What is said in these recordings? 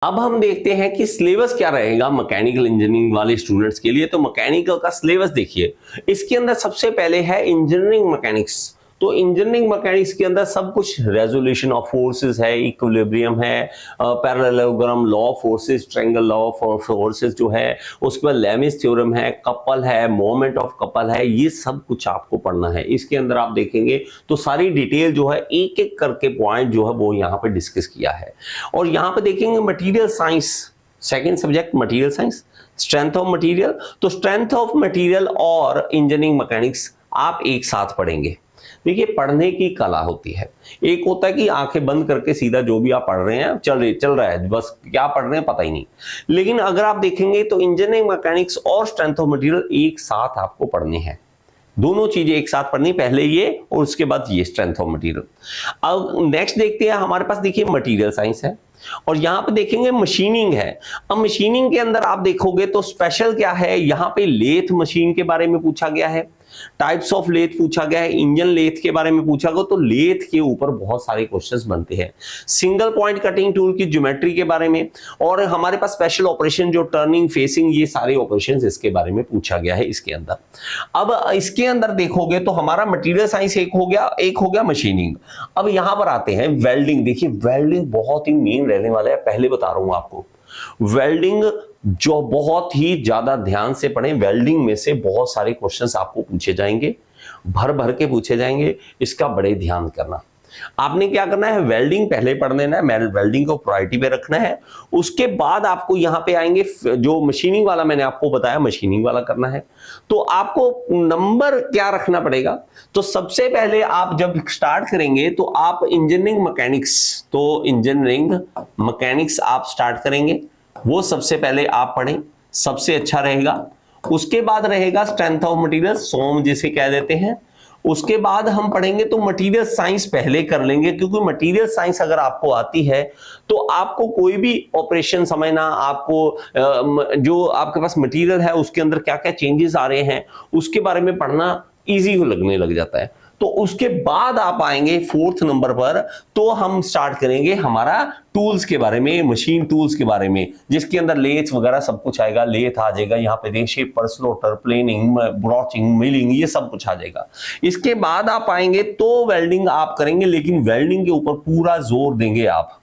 अब हम देखते हैं कि सिलेबस क्या रहेगा मैकेनिकल इंजीनियरिंग वाले स्टूडेंट्स के लिए। तो मैकेनिकल का सिलेबस देखिए, इसके अंदर सबसे पहले है इंजीनियरिंग मैकेनिक्स। तो इंजीनियरिंग मैकेनिक्स के अंदर सब कुछ रेजोल्यूशन ऑफ फोर्सेस है, इक्विलिब्रियम है, parallelogram, law of forces, triangle law of forces जो है, उसके बाद लेमिस थ्योरम है, कपल है, मोमेंट ऑफ कपल है, ये सब कुछ आपको पढ़ना है। इसके अंदर आप देखेंगे तो सारी डिटेल जो है एक एक करके पॉइंट जो है वो यहाँ पे डिस्कस किया है। और यहाँ पे देखेंगे material science, second subject material science, strength of material. तो स्ट्रेंथ ऑफ मटीरियल और इंजीनियरिंग मैकेनिक्स आप एक साथ पढ़ेंगे। देखिए, पढ़ने की कला होती है। एक होता है कि आंखें बंद करके सीधा जो भी आप पढ़ रहे हैं चल रहा है, बस क्या पढ़ रहे हैं पता ही नहीं। लेकिन अगर आप देखेंगे तो इंजीनियरिंग मैकेनिक्स और स्ट्रेंथ ऑफ मटेरियल एक साथ आपको पढ़ने हैं। दोनों चीजें एक साथ पढ़नी, पहले ये और उसके बाद ये स्ट्रेंथ ऑफ मटेरियल। अब नेक्स्ट देखते हैं, हमारे पास देखिए मटेरियल साइंस है और यहां पे देखेंगे मशीनिंग है। अब मशीनिंग के अंदर आप देखोगे तो स्पेशल क्या है, यहां पे लेथ मशीन के बारे में पूछा गया है, टाइप्स ऑफ लेथ पूछा गया है, इंजन लेथ के बारे में पूछा गया। तो लेथ के ऊपर बहुत सारे क्वेश्चंस बनते हैं, सिंगल पॉइंट कटिंग टूल की ज्योमेट्री के बारे में, और हमारे पास स्पेशल ऑपरेशन जो टर्निंग, फेसिंग, ये सारे ऑपरेशंस इसके बारे में पूछा गया है इसके अंदर। अब इसके अंदर देखोगे तो हमारा मटेरियल साइंस एक हो गया मशीनिंग। अब यहां पर आते हैं वेल्डिंग। देखिए, वेल्डिंग बहुत ही मेन रहने वाला है, पहले बता रहा हूं आपको। वेल्डिंग जो बहुत ही ज्यादा ध्यान से पढ़ें, वेल्डिंग में से बहुत सारे क्वेश्चंस आपको पूछे जाएंगे, भर भर के पूछे जाएंगे, इसका बड़े ध्यान करना। आपने क्या करना है, वेल्डिंग पहले पढ़ लेना है, वेल्डिंग को प्रायोरिटी पे रखना है। उसके बाद आपको यहां पे आएंगे, जो मशीनिंग वाला मैंने आपको बताया मशीनिंग वाला करना है। तो आपको नंबर क्या रखना पड़ेगा, तो सबसे पहले आप जब स्टार्ट करेंगे तो आप इंजीनियरिंग मैकेनिक्स आप स्टार्ट करेंगे, वो सबसे पहले आप पढ़ें, सबसे अच्छा रहेगा। उसके बाद रहेगा स्ट्रेंथ ऑफ मटेरियल, सोम जिसे कह देते हैं। उसके बाद हम पढ़ेंगे तो मटेरियल साइंस पहले कर लेंगे, क्योंकि मटेरियल साइंस अगर आपको आती है तो आपको कोई भी ऑपरेशन समझना, आपको जो आपके पास मटेरियल है उसके अंदर क्या क्या चेंजेस आ रहे हैं उसके बारे में पढ़ना इजी लगने लग जाता है। तो उसके बाद आप आएंगे फोर्थ नंबर पर, तो हम स्टार्ट करेंगे हमारा टूल्स के बारे में, मशीन टूल्स के बारे में, जिसके अंदर लेथ वगैरह सब कुछ आएगा। लेथ आ जाएगा यहाँ पे, देखिए परस्लोटर, प्लेनिंग, ब्रॉचिंग, मिलिंग, ये सब कुछ आ जाएगा। इसके बाद आप आएंगे तो वेल्डिंग आप करेंगे, लेकिन वेल्डिंग के ऊपर पूरा जोर देंगे आप।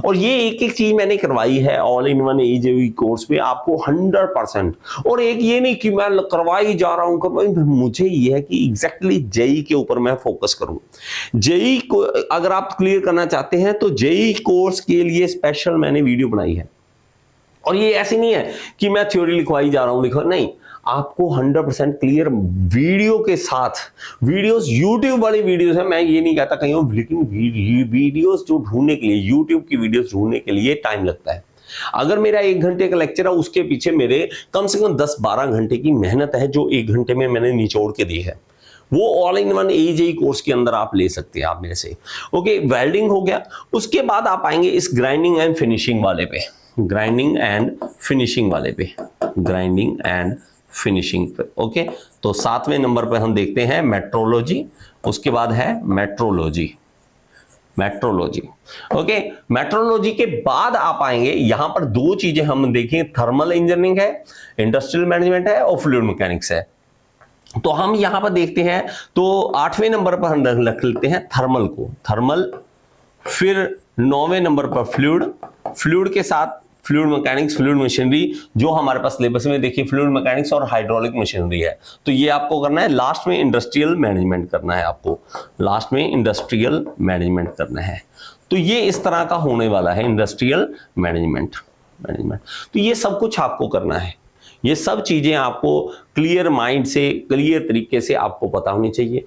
और ये एक एक चीज मैंने करवाई है ऑल इन वन एजेवी कोर्स में आपको 100%। और एक ये नहीं कि मैं करवाई जा रहा हूं, मुझे ये है कि एग्जैक्टली जेई के ऊपर मैं फोकस करूं। जेई को अगर आप क्लियर करना चाहते हैं तो जेई कोर्स के लिए स्पेशल मैंने वीडियो बनाई है। और ये ऐसी नहीं है कि मैं थ्योरी लिखवाई जा रहा हूं, नहीं, आपको 100% क्लियर वीडियो के साथ, वीडियोस यूट्यूब वाली वीडियोस है, मैं ये नहीं कहता कहीं और, लेकिन वीडियोस जो ढूंढने के लिए, यूट्यूब की वीडियोस ढूंढने के लिए टाइम लगता है। अगर मेरा 1 घंटे का लेक्चर है, उसके पीछे मेरे कम से कम 10-12 घंटे की मेहनत है, जो 1 घंटे में मैंने निचोड़ के दी है। वो all in one AJE course के अंदर आप ले सकते हैं, आप मेरे से। ओके, वेल्डिंग हो गया। उसके बाद आप आएंगे इस ग्राइंडिंग एंड फिनिशिंग वाले पे, ग्राइंडिंग एंड फिनिशिंग वाले पे, ग्राइंडिंग एंड फिनिशिंग पे। ओके, तो 7वें नंबर पे हम देखते हैं मेट्रोलॉजी, उसके बाद है मेट्रोलॉजी। ओके, मेट्रोलॉजी के बाद आप आएंगे, यहां पर 2 चीजें हम देखें, थर्मल इंजीनियरिंग है, इंडस्ट्रियल मैनेजमेंट है और फ्लूइड मैकेनिक्स है। तो हम यहां पर देखते हैं, तो 8वें नंबर पर हम रख लेते हैं थर्मल को, थर्मल। फिर 9वें नंबर पर फ्लूइड के साथ फ्लूइड मैकेनिक्स, फ्लूइड मशीनरी, जो हमारे पास सिलेबस में देखिए फ्लूइड मैकेनिक्स और हाइड्रोलिक मशीनरी है, तो ये आपको करना है। लास्ट में इंडस्ट्रियल मैनेजमेंट करना है आपको, लास्ट में इंडस्ट्रियल मैनेजमेंट करना है। तो ये इस तरह का होने वाला है, इंडस्ट्रियल मैनेजमेंट। तो ये सब कुछ आपको करना है, ये सब चीजें आपको क्लियर माइंड से, क्लियर तरीके से आपको पता होनी चाहिए।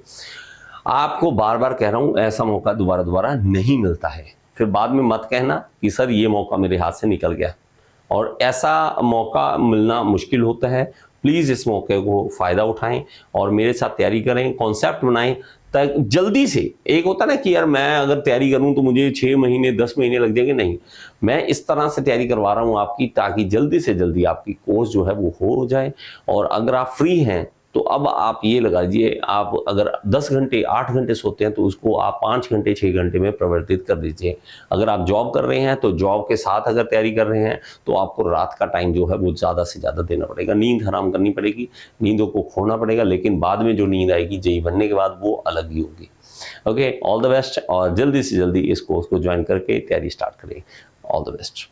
आपको बार बार कह रहा हूं, ऐसा मौका दोबारा नहीं मिलता है। फिर बाद में मत कहना कि सर ये मौका मेरे हाथ से निकल गया, और ऐसा मौका मिलना मुश्किल होता है। प्लीज इस मौके को फायदा उठाएं और मेरे साथ तैयारी करें, कॉन्सेप्ट बनाएं, तक जल्दी से। एक होता ना कि यार मैं अगर तैयारी करूं तो मुझे 6 महीने 10 महीने लग जाएंगे, नहीं, मैं इस तरह से तैयारी करवा रहा हूं आपकी, ताकि जल्दी से जल्दी आपकी कोर्स जो है वो हो जाए। और अगर आप फ्री हैं तो अब आप ये लगा लीजिए, आप अगर 10 घंटे 8 घंटे सोते हैं तो उसको आप 5 घंटे 6 घंटे में परिवर्तित कर दीजिए। अगर आप जॉब कर रहे हैं तो जॉब के साथ अगर तैयारी कर रहे हैं तो आपको रात का टाइम जो है वो ज़्यादा से ज़्यादा देना पड़ेगा, नींद हराम करनी पड़ेगी, नींदों को खोना पड़ेगा, लेकिन बाद में जो नींद आएगी जेईई बनने के बाद वो अलग ही होगी। ओके, ऑल द बेस्ट, और जल्दी से जल्दी इस कोर्स को ज्वाइन करके तैयारी स्टार्ट करें। All the best.